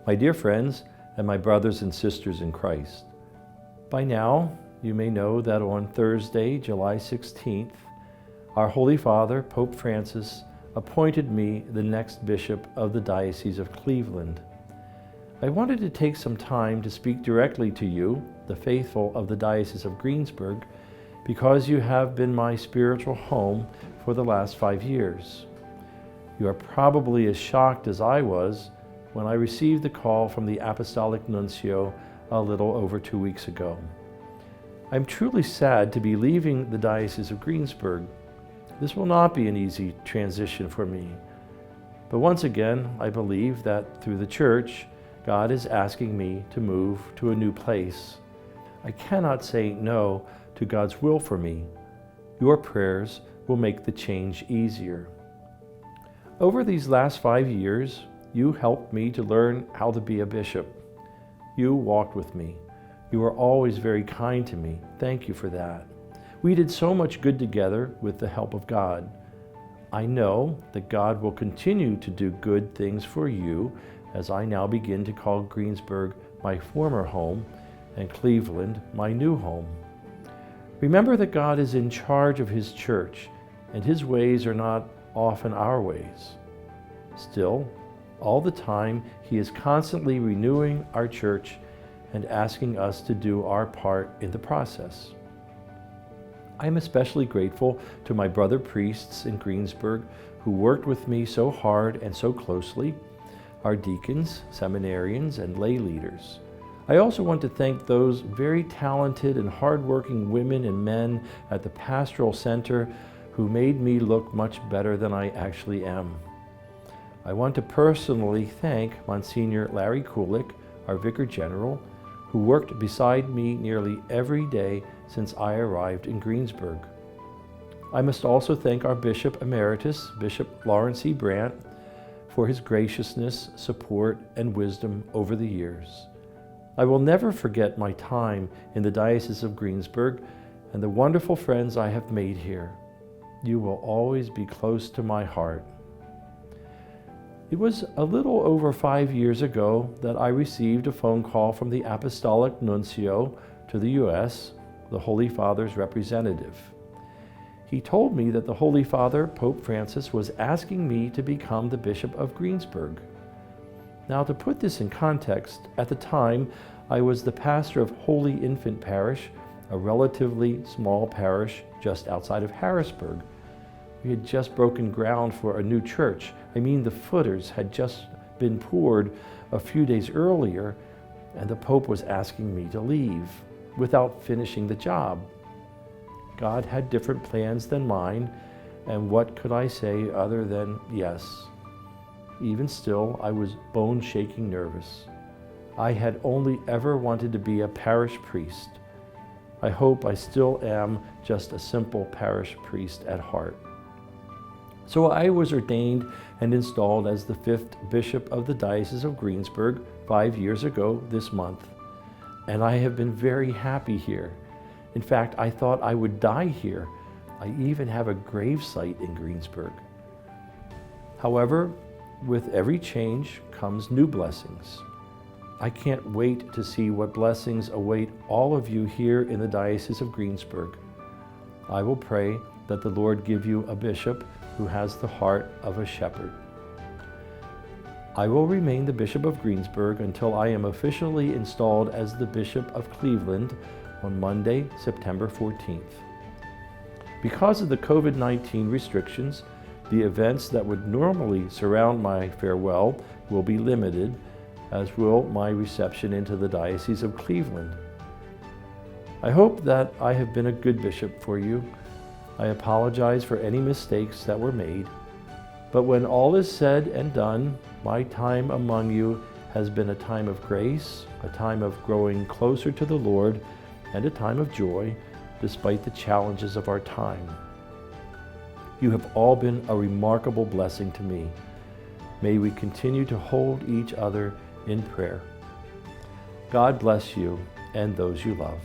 my dear friends, and my brothers and sisters in Christ. By now, you may know that on Thursday, July 16th, our Holy Father, Pope Francis, appointed me the next bishop of the Diocese of Cleveland. I wanted to take some time to speak directly to you, the faithful of the Diocese of Greensburg, because you have been my spiritual home for the last 5 years. You are probably as shocked as I was when I received the call from the Apostolic Nuncio a little over 2 weeks ago. I'm truly sad to be leaving the Diocese of Greensburg. This will not be an easy transition for me. But once again, I believe that through the Church, God is asking me to move to a new place. I cannot say no to God's will for me. Your prayers will make the change easier. Over these last 5 years, you helped me to learn how to be a bishop. You walked with me. You were always very kind to me. Thank you for that. We did so much good together with the help of God. I know that God will continue to do good things for you as I now begin to call Greensburg my former home and Cleveland my new home. Remember that God is in charge of His church, and His ways are not often our ways. Still, all the time, He is constantly renewing our church and asking us to do our part in the process. I am especially grateful to my brother priests in Greensburg who worked with me so hard and so closely, our deacons, seminarians, and lay leaders. I also want to thank those very talented and hardworking women and men at the Pastoral Center who made me look much better than I actually am. I want to personally thank Monsignor Larry Kulik, our Vicar General, who worked beside me nearly every day since I arrived in Greensburg. I must also thank our Bishop Emeritus, Bishop Lawrence E. Brandt, for his graciousness, support, and wisdom over the years. I will never forget my time in the Diocese of Greensburg and the wonderful friends I have made here. You will always be close to my heart. It was a little over 5 years ago that I received a phone call from the Apostolic Nuncio to the U.S., the Holy Father's representative. He told me that the Holy Father, Pope Francis, was asking me to become the Bishop of Greensburg. Now, to put this in context, at the time, I was the pastor of Holy Infant Parish, a relatively small parish just outside of Harrisburg. We had just broken ground for a new church. I mean, the footers had just been poured a few days earlier, and the Pope was asking me to leave without finishing the job. God had different plans than mine, and what could I say other than yes? Even still, I was bone-shaking nervous. I had only ever wanted to be a parish priest. I hope I still am just a simple parish priest at heart. So I was ordained and installed as the 5th Bishop of the Diocese of Greensburg 5 years ago this month. And I have been very happy here. In fact, I thought I would die here. I even have a gravesite in Greensburg. However, with every change comes new blessings. I can't wait to see what blessings await all of you here in the Diocese of Greensburg. I will pray that the Lord give you a bishop who has the heart of a shepherd. I will remain the Bishop of Greensburg until I am officially installed as the Bishop of Cleveland on Monday, September 14th. Because of the COVID-19 restrictions, the events that would normally surround my farewell will be limited, as will my reception into the Diocese of Cleveland. I hope that I have been a good bishop for you. I apologize for any mistakes that were made, but when all is said and done, my time among you has been a time of grace, a time of growing closer to the Lord, and a time of joy, despite the challenges of our time. You have all been a remarkable blessing to me. May we continue to hold each other in prayer. God bless you and those you love.